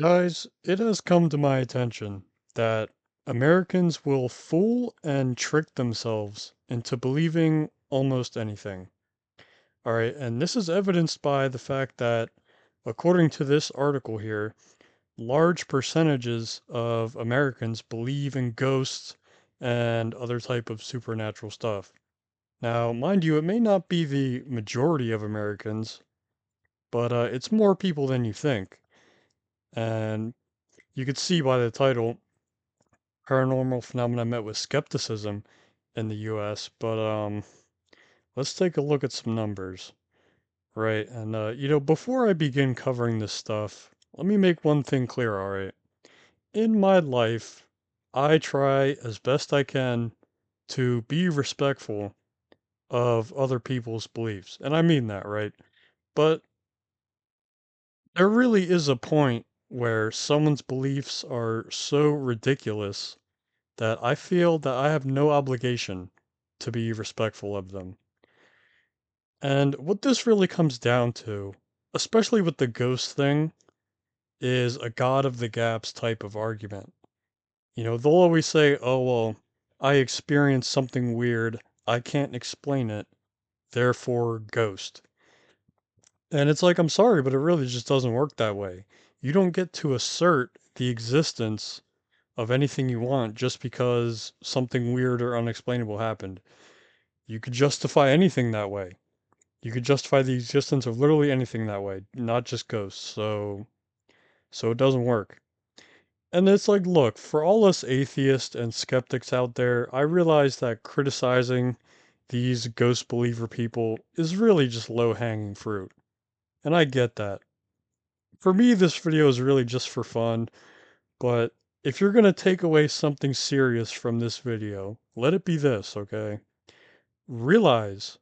Guys, it has come to my attention that Americans will fool and trick themselves into believing almost anything. All right, and this is evidenced by the fact that, according to this article here, large percentages of Americans believe in ghosts and other type of supernatural stuff. Now, mind you, it may not be the majority of Americans, but it's more people than you think. And you could see by the title, paranormal phenomena met with skepticism in the US, but let's take a look at some numbers, right? And before I begin covering this stuff, let me make one thing clear, all right? In my life, I try as best I can to be respectful of other people's beliefs, and I mean that, right? But there really is a point where someone's beliefs are so ridiculous that I feel that I have no obligation to be respectful of them. And what this really comes down to, especially with the ghost thing, is a God of the gaps type of argument. They'll always say, oh, well, I experienced something weird, I can't explain it, therefore ghost. And it's like, I'm sorry, but it really just doesn't work that way. You don't get to assert the existence of anything you want just because something weird or unexplainable happened. You could justify anything that way. You could justify the existence of literally anything that way, not just ghosts. So it doesn't work. And it's like, look, for all us atheists and skeptics out there, I realize that criticizing these ghost believer people is really just low-hanging fruit. And I get that. For me, this video is really just for fun, but if you're gonna take away something serious from this video, let it be this, okay? Realize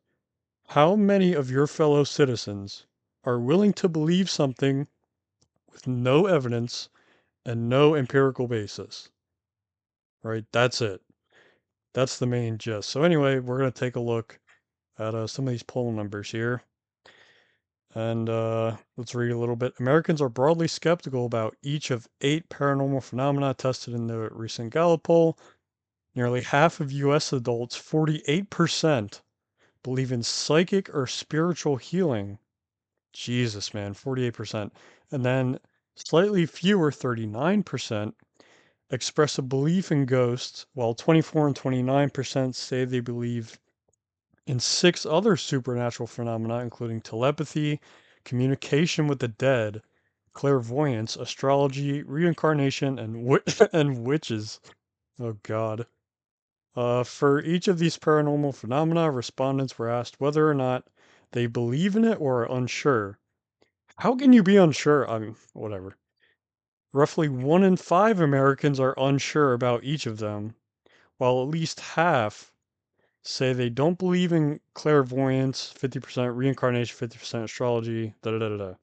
how many of your fellow citizens are willing to believe something with no evidence and no empirical basis, right? That's it. That's the main gist. So anyway, we're going to take a look at some of these poll numbers here. And let's read a little bit. Americans are broadly skeptical about each of 8 paranormal phenomena tested in the recent Gallup poll. Nearly half of U.S. adults, 48%, believe in psychic or spiritual healing. Jesus, man, 48%. And then slightly fewer, 39%, express a belief in ghosts, while 24 and 29% say they believe in 6 other supernatural phenomena, including telepathy, communication with the dead, clairvoyance, astrology, reincarnation, and and witches. Oh God. For each of these paranormal phenomena, respondents were asked whether or not they believe in it or are unsure. How can you be unsure? I mean, whatever. Roughly 1 in 5 Americans are unsure about each of them, while at least half say they don't believe in clairvoyance, 50%, reincarnation, 50%, astrology, da da da da da.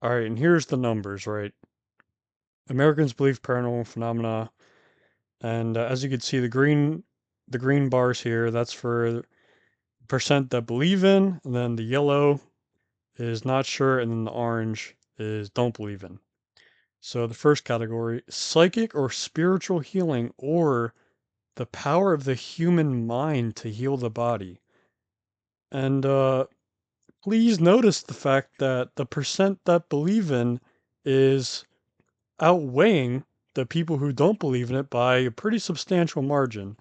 All right, and here's the numbers, right? Americans believe paranormal phenomena, and as you can see, the green bars here, that's for percent that believe in, and then the yellow is not sure, and then the orange is don't believe in. So the first category, psychic or spiritual healing, or the power of the human mind to heal the body. And please notice the fact that the percent that believe in is outweighing the people who don't believe in it by a pretty substantial margin.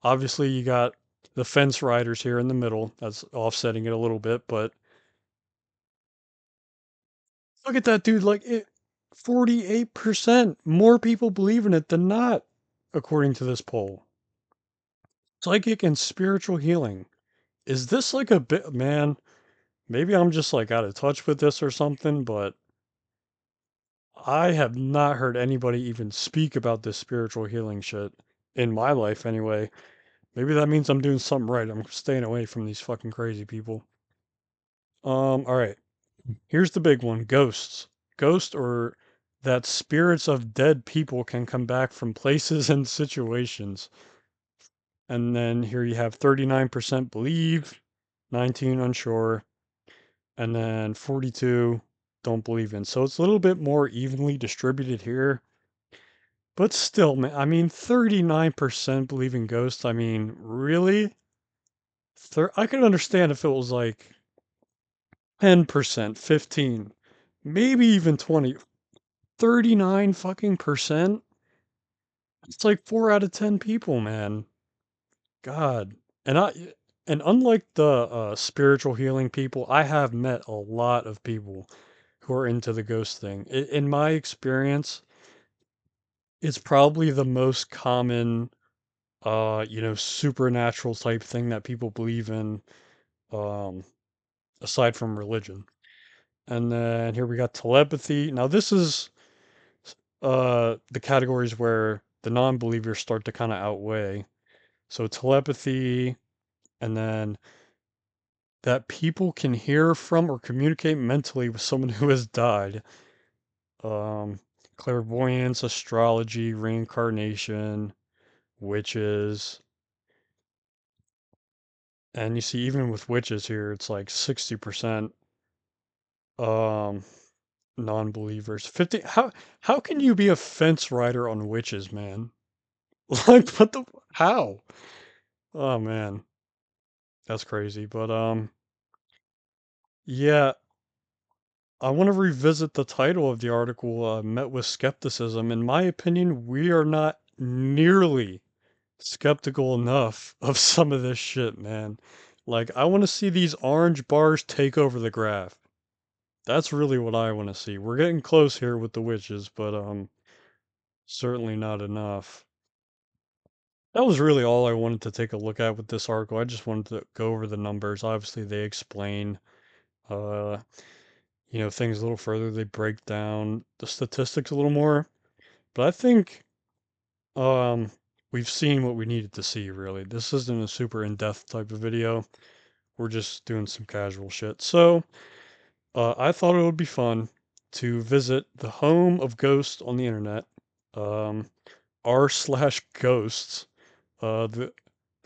Obviously, you got the fence riders here in the middle. That's offsetting it a little bit, but look at that dude. 48% more people believe in it than not, according to this poll. Psychic and spiritual healing. Is this like a bit, man? Maybe I'm just like out of touch with this or something, but I have not heard anybody even speak about this spiritual healing shit in my life anyway. Maybe that means I'm doing something right. I'm staying away from these fucking crazy people. All right. Here's the big one. Ghosts. Ghosts or that spirits of dead people can come back from places and situations. And then here you have 39% believe, 19 unsure, and then 42 don't believe in. So it's a little bit more evenly distributed here. But still, man, I mean, 39% believe in ghosts. I mean, really? I could understand if it was like 10%, 15, maybe even 20. 39 fucking percent? It's like 4 out of 10 people, man. God. And unlike the spiritual healing people, I have met a lot of people who are into the ghost thing. In my experience, it's probably the most common supernatural type thing that people believe in, um, aside from religion. And then here we got telepathy. Now this is the categories where the non-believers start to kind of outweigh. So telepathy, and then that people can hear from or communicate mentally with someone who has died. Um, Clairvoyance, astrology, reincarnation, witches. And you see, even with witches here, it's like 60% um non-believers. 50. How can you be a fence rider on witches, man? Like what the how? Oh man, that's crazy. But yeah, I want to revisit the title of the article, met with skepticism. In my opinion, we are not nearly skeptical enough of some of this shit, man. Like, I want to see these orange bars take over the graph. That's really what I want to see. We're getting close here with the witches, but certainly not enough. That was really all I wanted to take a look at with this article. I just wanted to go over the numbers. Obviously, they explain uh things a little further. They break down the statistics a little more. But I think um we've seen what we needed to see, really. This isn't a super in-depth type of video. We're just doing some casual shit. So, I thought it would be fun to visit the home of ghosts on the internet, um, r/ghosts, the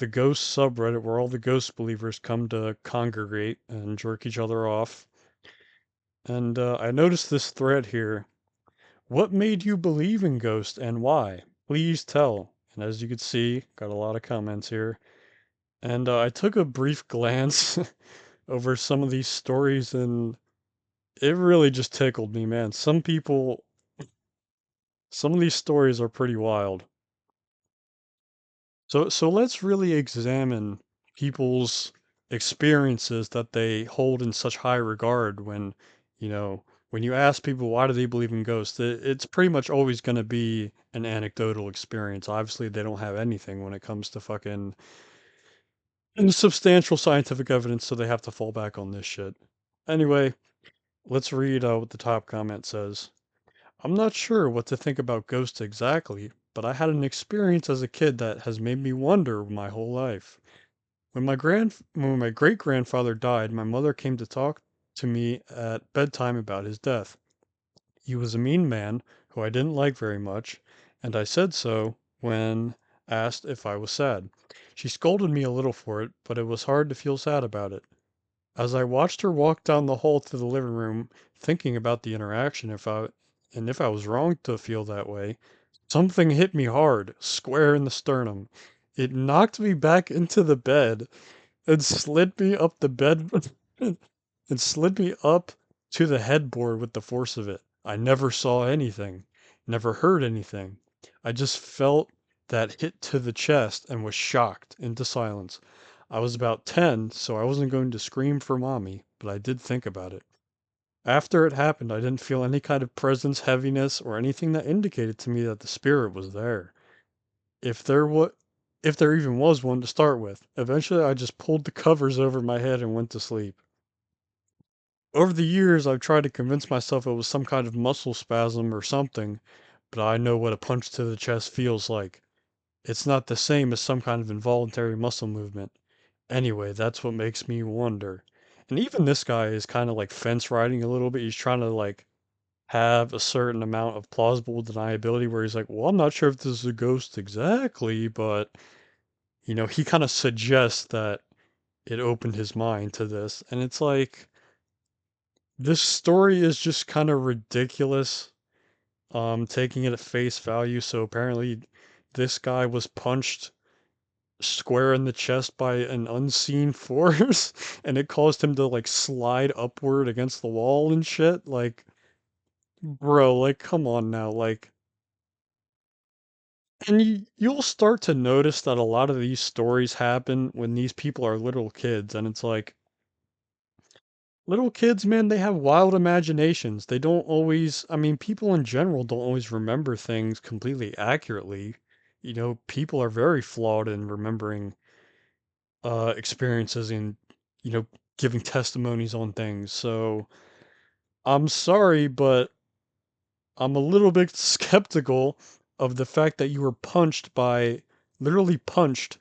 ghost subreddit where all the ghost believers come to congregate and jerk each other off. And I noticed this thread here. What made you believe in ghosts and why? Please tell. And as you can see, got a lot of comments here. And I took a brief glance over some of these stories, and it really just tickled me, man. Some of these stories are pretty wild. So let's really examine people's experiences that they hold in such high regard when you ask people why do they believe in ghosts, it's pretty much always going to be an anecdotal experience. Obviously, they don't have anything when it comes to fucking substantial scientific evidence, so they have to fall back on this shit. Anyway, let's read what the top comment says. I'm not sure what to think about ghosts exactly, but I had an experience as a kid that has made me wonder my whole life. When my great grandfather died, my mother came to talk to me at bedtime about his death. He was a mean man who I didn't like very much, and I said so when asked if I was sad. She scolded me a little for it, but it was hard to feel sad about it. As I watched her walk down the hall to the living room, thinking about the interaction, if I was wrong to feel that way, something hit me hard, square in the sternum. It knocked me back into the bed and slid me up the bed and slid me up to the headboard with the force of it. I never saw anything, never heard anything. I just felt that hit to the chest and was shocked into silence. I was about 10, so I wasn't going to scream for mommy, but I did think about it. After it happened, I didn't feel any kind of presence, heaviness, or anything that indicated to me that the spirit was there. If there wa if there even was one to start with. Eventually, I just pulled the covers over my head and went to sleep. Over the years, I've tried to convince myself it was some kind of muscle spasm or something, but I know what a punch to the chest feels like. It's not the same as some kind of involuntary muscle movement. Anyway, that's what makes me wonder. And even this guy is kind of like fence riding a little bit. He's trying to like have a certain amount of plausible deniability where he's like, well, I'm not sure if this is a ghost exactly, but he kind of suggests that it opened his mind to this. And it's like, This story is just kind of ridiculous. Taking it at face value. So apparently, this guy was punched square in the chest by an unseen force, and it caused him to like slide upward against the wall and shit. Like, bro, like, come on now, like. And you'll start to notice that a lot of these stories happen when these people are little kids, and it's like little kids, man, they have wild imaginations. They don't always, I mean, people in general don't always remember things completely accurately. You know, people are very flawed in remembering experiences and, you know, giving testimonies on things. So I'm sorry, but I'm a little bit skeptical of the fact that you were punched by, literally punched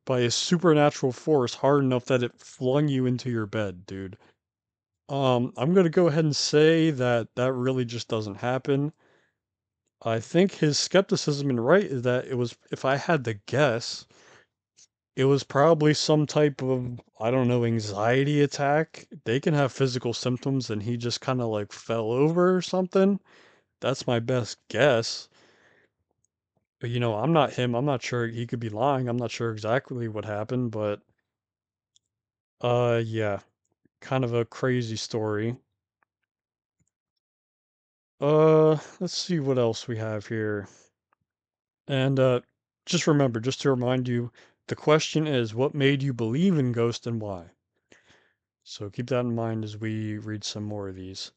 by a supernatural force hard enough that it flung you into your bed, dude. I'm gonna go ahead and say that that really just doesn't happen. I think his skepticism and right is that it was, if I had to guess, it was probably some type of, I don't know, anxiety attack. They can have physical symptoms and he just kind of like fell over or something. That's my best guess. But you know, I'm not him. I'm not sure, he could be lying. I'm not sure exactly what happened, but yeah, kind of a crazy story. Let's see what else we have here. And just remember, just to remind you, the question is, what made you believe in ghosts and why? So keep that in mind as we read some more of these.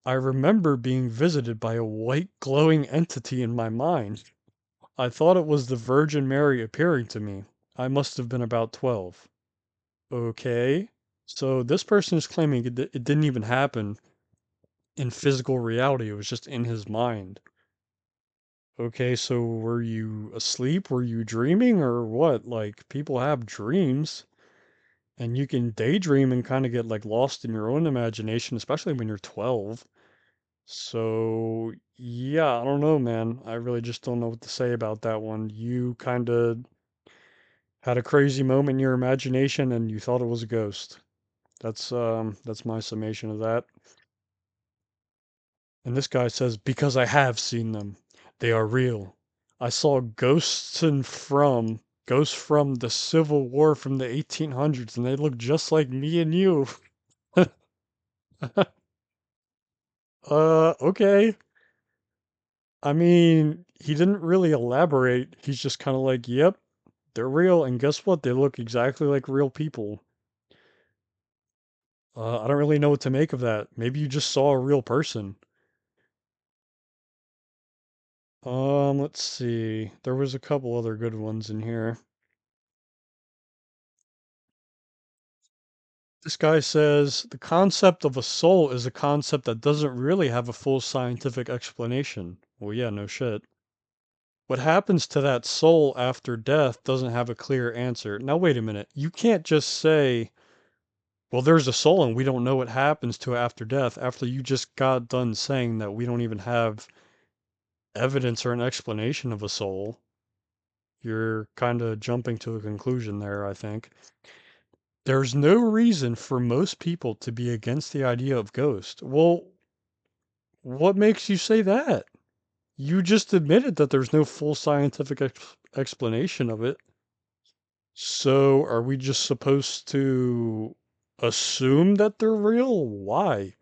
I remember being visited by a white glowing entity in my mind. I thought it was the Virgin Mary appearing to me. I must have been about 12. Okay. So this person is claiming it didn't even happen in physical reality. It was just in his mind. Okay, so were you asleep? Were you dreaming or what? Like, people have dreams, and you can daydream and kind of get like lost in your own imagination, especially when you're 12. So, yeah, I don't know, man. I really just don't know what to say about that one. You kind of had a crazy moment in your imagination and you thought it was a ghost. That's my summation of that. And this guy says, because I have seen them. They are real. I saw ghosts from the Civil War from the 1800s, and they look just like me and you. Okay. I mean, he didn't really elaborate. He's just kind of like, yep, they're real, and guess what? They look exactly like real people. I don't really know what to make of that. Maybe you just saw a real person. Let's see. There was a couple other good ones in here. This guy says the concept of a soul is a concept that doesn't really have a full scientific explanation. Well, yeah, no shit. What happens to that soul after death doesn't have a clear answer. Now, wait a minute. You can't just say, well, there's a soul and we don't know what happens to it after death after you just got done saying that we don't even have evidence or an explanation of a soul. You're kind of jumping to a conclusion there, I think. There's no reason for most people to be against the idea of ghosts. Well, what makes you say that? You just admitted that there's no full scientific explanation of it. So are we just supposed to assume that they're real? Why?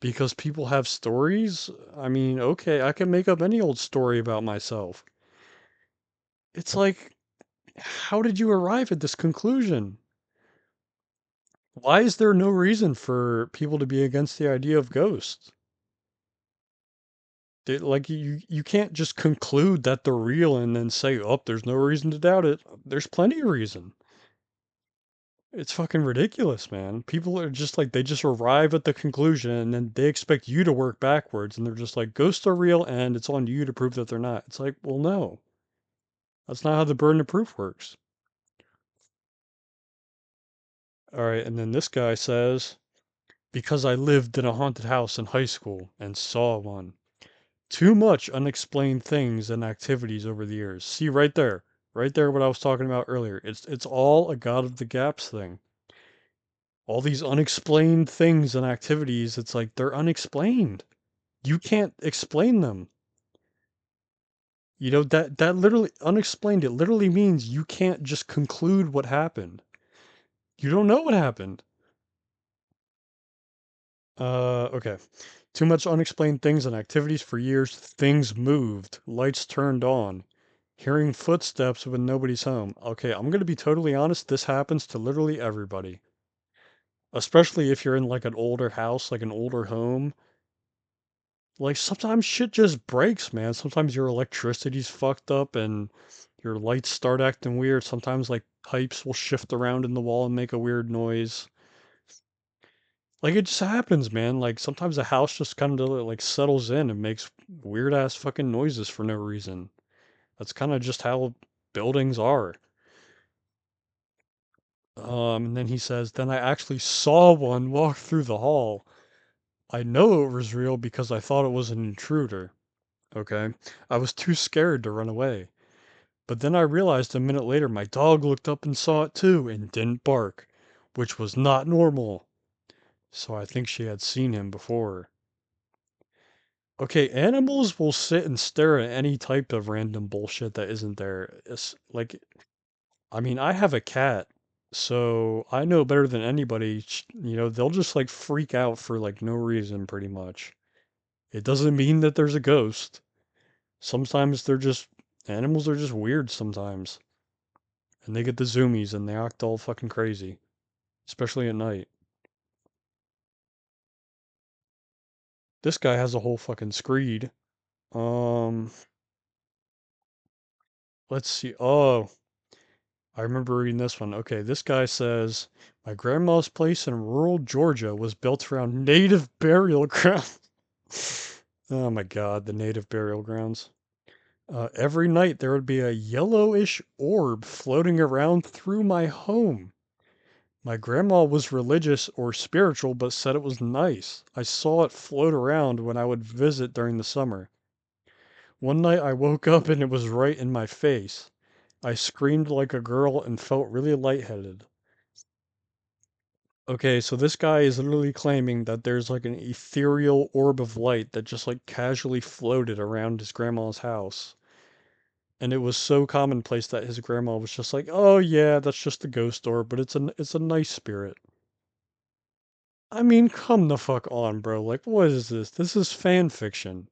Because people have stories? I mean, okay, I can make up any old story about myself. It's like, how did you arrive at this conclusion? Why is there no reason for people to be against the idea of ghosts? Like you can't just conclude that they're real and then say, "Oh, there's no reason to doubt it." There's plenty of reason. It's fucking ridiculous, man. People are just like they just arrive at the conclusion and then they expect you to work backwards and they're just like, "Ghosts are real and it's on you to prove that they're not." It's like, "Well, no. That's not how the burden of proof works." All right, and then this guy says, "Because I lived in a haunted house in high school and saw one." Too much unexplained things and activities over the years. See right there. Right there what I was talking about earlier. It's all a God of the Gaps thing. All these unexplained things and activities, it's like they're unexplained. You can't explain them. That literally unexplained, it literally means you can't just conclude what happened. You don't know what happened. Okay. Too much unexplained things and activities for years. Things moved. Lights turned on. Hearing footsteps when nobody's home. Okay, I'm gonna be totally honest, this happens to literally everybody. Especially if you're in like an older house, like an older home. Like sometimes shit just breaks, man. Sometimes your electricity's fucked up and your lights start acting weird. Sometimes like pipes will shift around in the wall and make a weird noise. Like it just happens, man. Like sometimes a house just kind of like settles in and makes weird ass fucking noises for no reason. That's kind of just how buildings are. And then he says, then I actually saw one walk through the hall. I know it was real because I thought it was an intruder. Okay. I was too scared to run away. But then I realized a minute later my dog looked up and saw it too and didn't bark, which was not normal. So I think she had seen him before. Okay, animals will sit and stare at any type of random bullshit that isn't there. It's like, I mean, I have a cat, so I know better than anybody. They'll just like freak out for like no reason, pretty much. It doesn't mean that there's a ghost. Sometimes animals are just weird sometimes. And they get the zoomies and they act all fucking crazy, especially at night. This guy has a whole fucking screed. Um, let's see. Oh, I remember reading this one. Okay, this guy says, my grandma's place in rural Georgia was built around native burial grounds. Oh my God, the native burial grounds. Every night there would be a yellowish orb floating around through my home. My grandma was religious or spiritual, but said it was nice. I saw it float around when I would visit during the summer. One night I woke up and it was right in my face. I screamed like a girl and felt really lightheaded. Okay, so this guy is literally claiming that there's like an ethereal orb of light that just like casually floated around his grandma's house. And it was so commonplace that his grandma was just like, "Oh yeah, that's just a ghost orb, but it's a nice spirit." I mean, come the fuck on, bro. Like, what is this? This is fan fiction.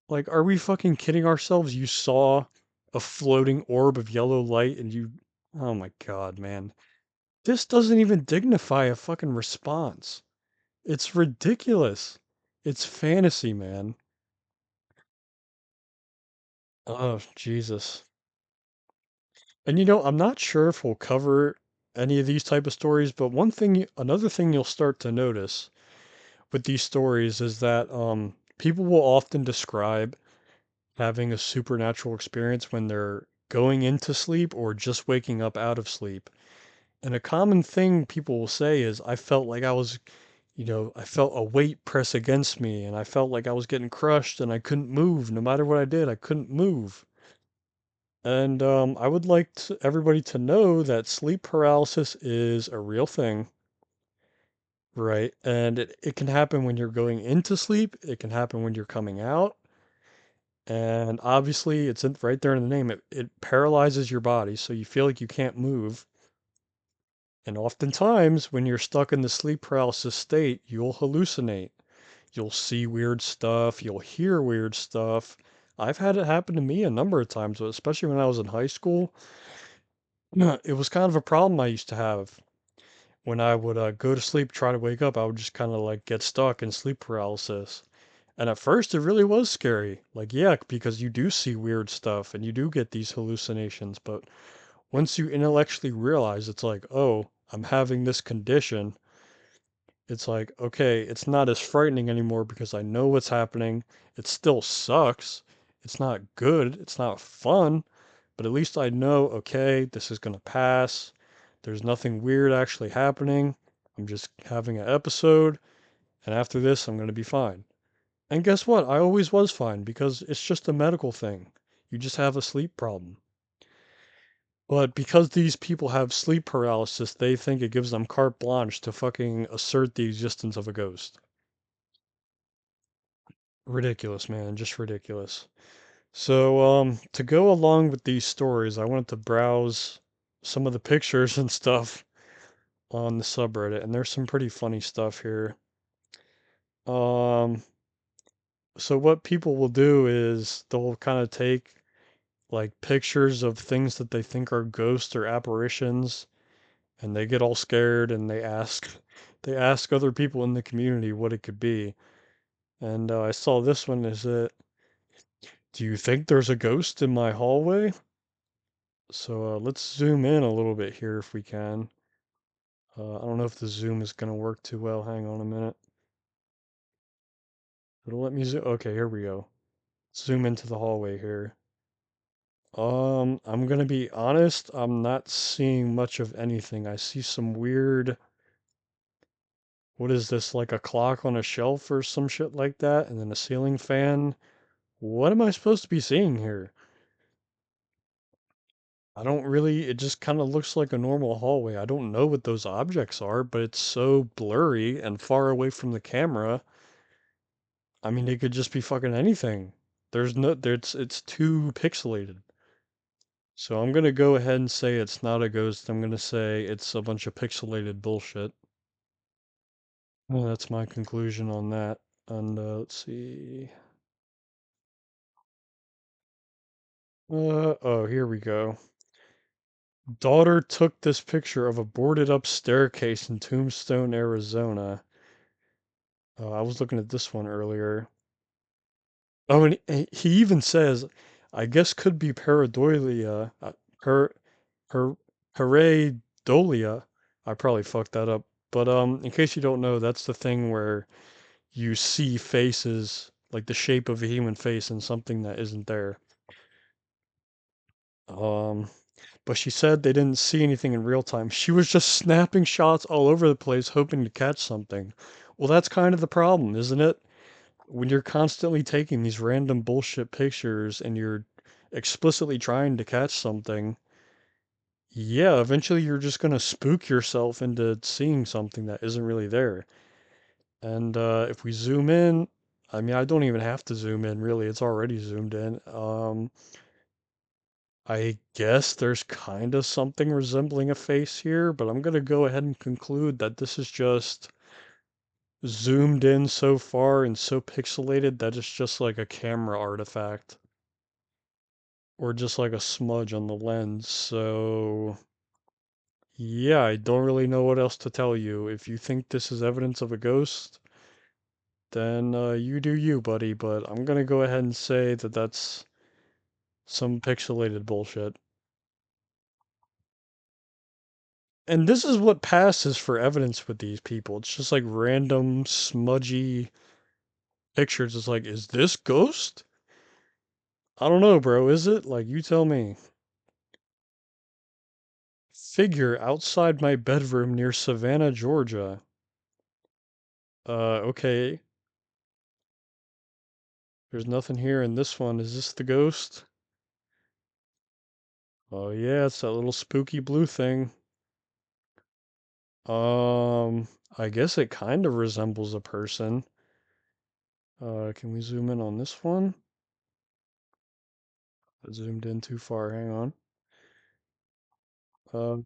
Like, are we fucking kidding ourselves? You saw a floating orb of yellow light and you. Oh my god, man. This doesn't even dignify a fucking response. It's ridiculous. It's fantasy, man. Oh, Jesus. And I'm not sure if we'll cover any of these type of stories, but another thing you'll start to notice with these stories is that people will often describe having a supernatural experience when they're going into sleep or just waking up out of sleep. And a common thing people will say is, I felt like I felt a weight press against me and I felt like I was getting crushed and I couldn't move. No matter what I did, I couldn't move. And I would like everybody to know that sleep paralysis is a real thing, right? And it can happen when you're going into sleep, it can happen when you're coming out. And obviously, right there in the name. It paralyzes your body, so you feel like you can't move. And oftentimes, when you're stuck in the sleep paralysis state, you'll hallucinate. You'll see weird stuff, you'll hear weird stuff. I've had it happen to me a number of times, but especially when I was in high school. It was kind of a problem I used to have. When I would go to sleep, try to wake up, I would just kind of like get stuck in sleep paralysis. And at first, it really was scary. Like, yeah, because you do see weird stuff and you do get these hallucinations. But once you intellectually realize it's like, oh, I'm having this condition, it's like, okay, it's not as frightening anymore because I know what's happening. It still sucks. It's not good. It's not fun. But at least I know, okay, this is going to pass. There's nothing weird actually happening. I'm just having an episode. And after this, I'm going to be fine. And guess what? I always was fine because it's just a medical thing. You just have a sleep problem. But because these people have sleep paralysis, they think it gives them carte blanche to fucking assert the existence of a ghost. Ridiculous, man, just ridiculous. So, to go along with these stories, I wanted to browse some of the pictures and stuff on the subreddit, and there's some pretty funny stuff here. Um, so what people will do is they'll kind of take like pictures of things that they think are ghosts or apparitions, and they get all scared and they ask other people in the community what it could be. And I saw this one. Is it? Do you think there's a ghost in my hallway? So let's zoom in a little bit here if we can. I don't know if the zoom is gonna work too well. Hang on a minute. It'll let me zoom. Okay, here we go. Zoom into the hallway here. I'm gonna be honest, I'm not seeing much of anything. I see some weird, what is this, like a clock on a shelf or some shit like that, and then a ceiling fan. What am I supposed to be seeing here? I don't really, it just kind of looks like a normal hallway. I don't know what those objects are, but it's so blurry and far away from the camera. I mean, it could just be fucking anything. It's too pixelated. So I'm gonna go ahead and say it's not a ghost. I'm gonna say it's a bunch of pixelated bullshit. Well, that's my conclusion on that. And let's see. Oh, here we go. Daughter took this picture of a boarded up staircase in Tombstone, Arizona. I was looking at this one earlier. Oh, and he even says, I guess could be pareidolia, her, her, pareidolia. I probably fucked that up. But in case you don't know, that's the thing where you see faces, like the shape of a human face and something that isn't there. Um, but she said they didn't see anything in real time. She was just snapping shots all over the place, hoping to catch something. Well, that's kind of the problem, isn't it? When you're constantly taking these random bullshit pictures and you're explicitly trying to catch something, yeah, eventually you're just gonna spook yourself into seeing something that isn't really there. And if we zoom in, I mean, I don't even have to zoom in, really. It's already zoomed in. I guess there's kind of something resembling a face here, but I'm gonna go ahead and conclude that this is just zoomed in so far and so pixelated that it's just like a camera artifact. Or just like a smudge on the lens. So, yeah, I don't really know what else to tell you. If you think this is evidence of a ghost, then you do you, buddy. But I'm gonna go ahead and say that that's some pixelated bullshit. And this is what passes for evidence with these people. It's just like random smudgy pictures. It's like, is this ghost? I don't know, bro. Is it? Like, you tell me. Figure outside my bedroom near Savannah, Georgia. Okay. There's nothing here in this one. Is this the ghost? Oh yeah, it's that little spooky blue thing. I guess it kind of resembles a person. Can we zoom in on this one? I zoomed in too far. Hang on. Uh,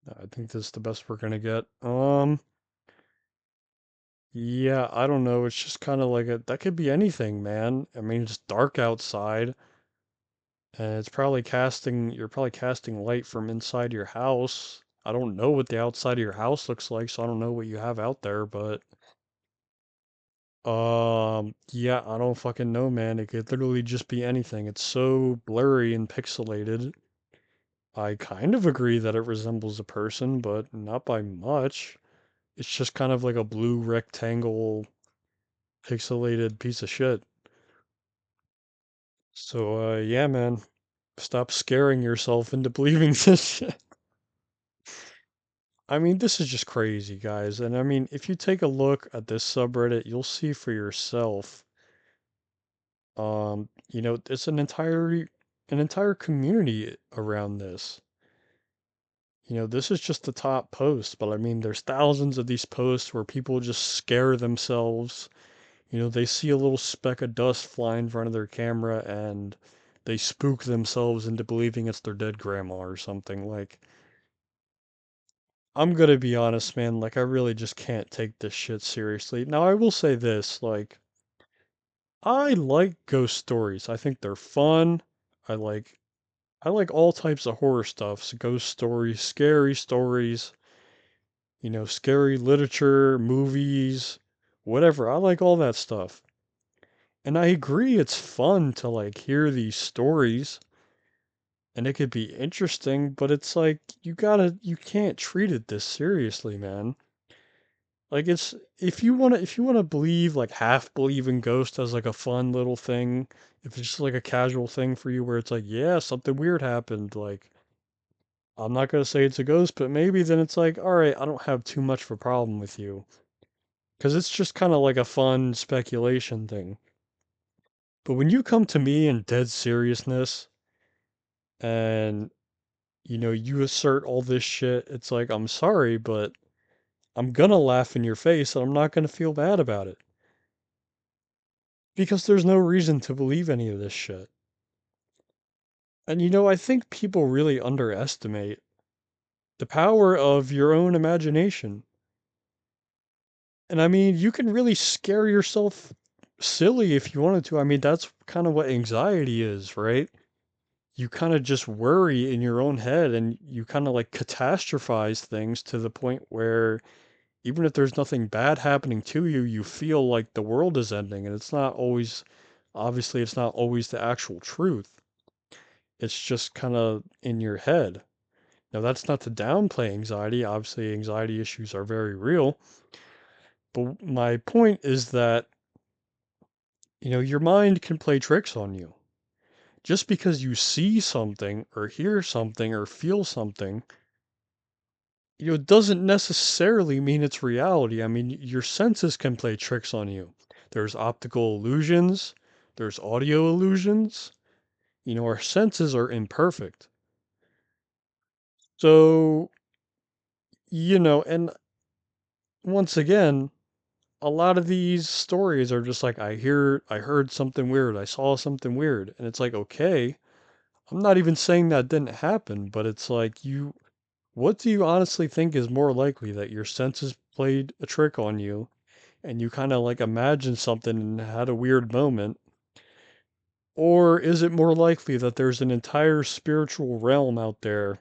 I think this is the best we're gonna get. Yeah, I don't know. It's just kind of like that could be anything, man. I mean, it's dark outside, and you're probably casting light from inside your house. I don't know what the outside of your house looks like, so I don't know what you have out there, but yeah, I don't fucking know, man. It could literally just be anything. It's so blurry and pixelated. I kind of agree that it resembles a person, but not by much. It's just kind of like a blue rectangle pixelated piece of shit. So, yeah, man. Stop scaring yourself into believing this shit. I mean, this is just crazy, guys. And I mean, if you take a look at this subreddit, you'll see for yourself. It's an entirely an entire community around this. This is just the top post, but I mean, there's thousands of these posts where people just scare themselves. They see a little speck of dust fly in front of their camera and they spook themselves into believing it's their dead grandma or something. Like, I'm gonna be honest, man, like, I really just can't take this shit seriously. Now, I will say this, like, I like ghost stories. I think they're fun. I like I like all types of horror stuff, so ghost stories, scary literature, movies, whatever. I like all that stuff. And I agree it's fun to like hear these stories and it could be interesting, but it's like you can't treat it this seriously, man. Like it's if you wanna believe like half believe in ghosts as like a fun little thing, if it's just like a casual thing for you where it's like, yeah, something weird happened, like I'm not gonna say it's a ghost, but maybe then it's like, all right, I don't have too much of a problem with you. Because it's just kind of like a fun speculation thing. But when you come to me in dead seriousness and, you assert all this shit, it's like, I'm sorry, but I'm gonna laugh in your face and I'm not gonna feel bad about it. Because there's no reason to believe any of this shit. And I think people really underestimate the power of your own imagination. And I mean, you can really scare yourself silly if you wanted to. I mean, that's kind of what anxiety is, right? You kind of just worry in your own head and you kind of like catastrophize things to the point where even if there's nothing bad happening to you, you feel like the world is ending. And it's not always, obviously, it's not always the actual truth. It's just kind of in your head. Now, that's not to downplay anxiety. Obviously, anxiety issues are very real. But my point is that your mind can play tricks on you. Just because you see something or hear something or feel something, doesn't necessarily mean it's reality. I mean, your senses can play tricks on you. There's optical illusions, there's audio illusions. Our senses are imperfect. So, and once again, a lot of these stories are just like, I heard something weird, I saw something weird. And it's like, okay, I'm not even saying that didn't happen, but it's like what do you honestly think is more likely, that your senses played a trick on you and you kind of like imagined something and had a weird moment? Or is it more likely that there's an entire spiritual realm out there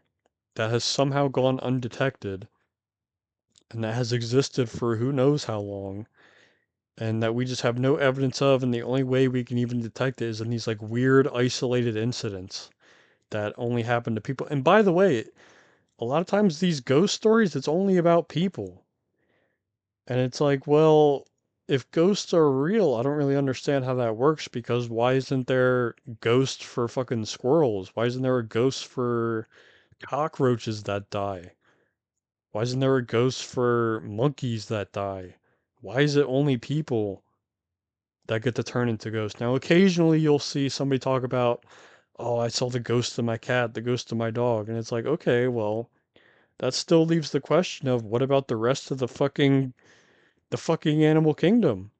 that has somehow gone undetected and that has existed for who knows how long and that we just have no evidence of, and the only way we can even detect it is in these like weird isolated incidents that only happen to people? And by the way, a lot of times these ghost stories, it's only about people. And it's like, well, if ghosts are real, I don't really understand how that works, because why isn't there ghosts for fucking squirrels? Why isn't there a ghost for cockroaches that die? Why isn't there a ghost for monkeys that die? Why is it only people that get to turn into ghosts? Now, occasionally you'll see somebody talk about, oh, I saw the ghost of my cat, the ghost of my dog. And it's like, okay, well, that still leaves the question of what about the rest of the fucking animal kingdom?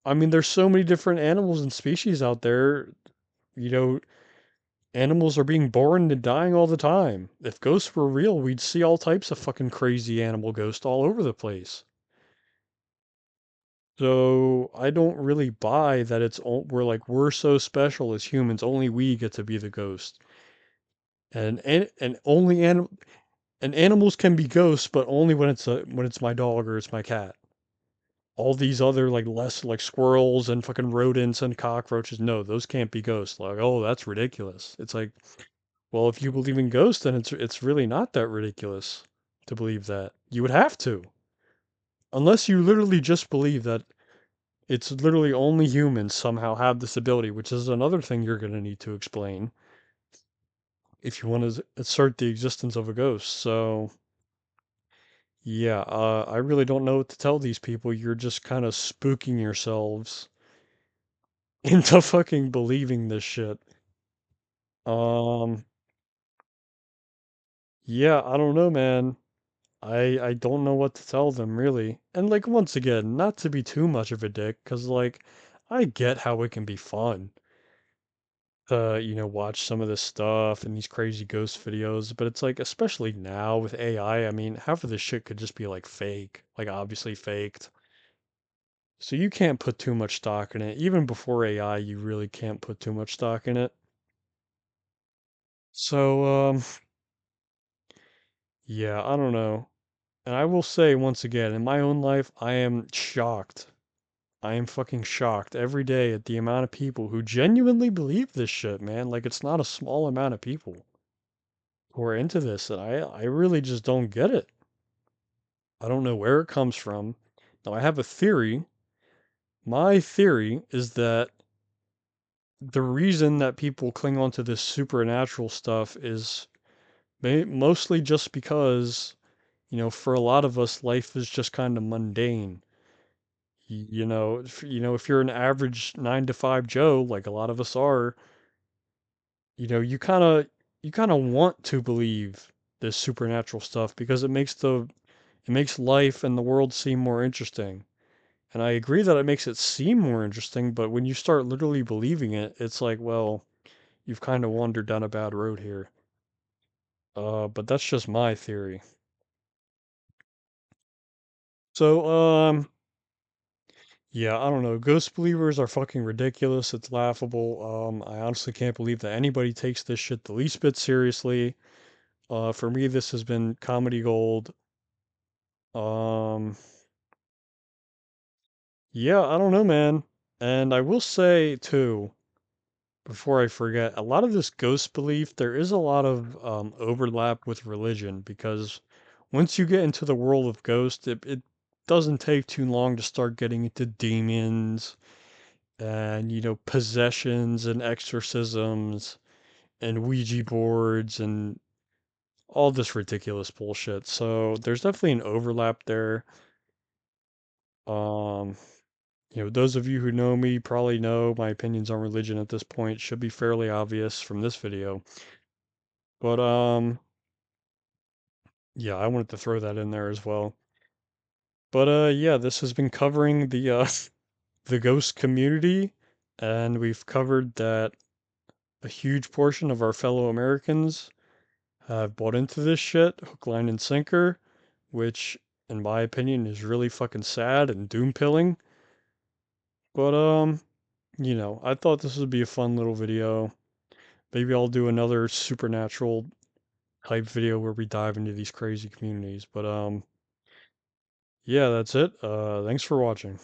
I mean, there's so many different animals and species out there. You know, animals are being born and dying all the time. If ghosts were real, we'd see all types of fucking crazy animal ghosts all over the place. So I don't really buy that we're so special as humans, only we get to be the ghost. And only animals can be ghosts, but only when it's my dog or it's my cat. All these other like less like squirrels and fucking rodents and cockroaches, no, those can't be ghosts. Like, oh, that's ridiculous. It's like, well, if you believe in ghosts, then it's really not that ridiculous to believe that. You would have to. Unless you literally just believe that it's literally only humans somehow have this ability, which is another thing you're going to need to explain if you want to assert the existence of a ghost. So, yeah, I really don't know what to tell these people. You're just kind of spooking yourselves into fucking believing this shit. Um, yeah, I don't know, man. I don't know what to tell them really. And like once again, not to be too much of a dick, 'cause like I get how it can be fun to, watch some of this stuff and these crazy ghost videos, but it's like especially now with AI, I mean, half of this shit could just be like fake, like obviously faked. So you can't put too much stock in it. Even before AI, you really can't put too much stock in it. So yeah, I don't know. And I will say once again, in my own life, I am shocked. I am fucking shocked every day at the amount of people who genuinely believe this shit, man. Like it's not a small amount of people who are into this, and I really just don't get it. I don't know where it comes from. Now I have a theory. My theory is that the reason that people cling on to this supernatural stuff is mostly just because, for a lot of us, life is just kind of mundane. If you're an average 9 to 5 Joe, like a lot of us are, you kind of want to believe this supernatural stuff because it makes life and the world seem more interesting. And I agree that it makes it seem more interesting, but when you start literally believing it, it's like, well, you've kind of wandered down a bad road here. But that's just my theory. So, yeah, I don't know. Ghost believers are fucking ridiculous. It's laughable. I honestly can't believe that anybody takes this shit the least bit seriously. For me, this has been comedy gold. Um, yeah, I don't know, man. And I will say too, before I forget, a lot of this ghost belief, there is a lot of overlap with religion because once you get into the world of ghosts, it doesn't take too long to start getting into demons and, possessions and exorcisms and Ouija boards and all this ridiculous bullshit. So there's definitely an overlap there. Um, those of you who know me probably know my opinions on religion at this point should be fairly obvious from this video. But yeah, I wanted to throw that in there as well. But yeah, this has been covering the the ghost community, and we've covered that a huge portion of our fellow Americans have bought into this shit, hook, line, and sinker, which, in my opinion, is really fucking sad and doom-pilling. But I thought this would be a fun little video. Maybe I'll do another supernatural type video where we dive into these crazy communities. But yeah, that's it. Thanks for watching.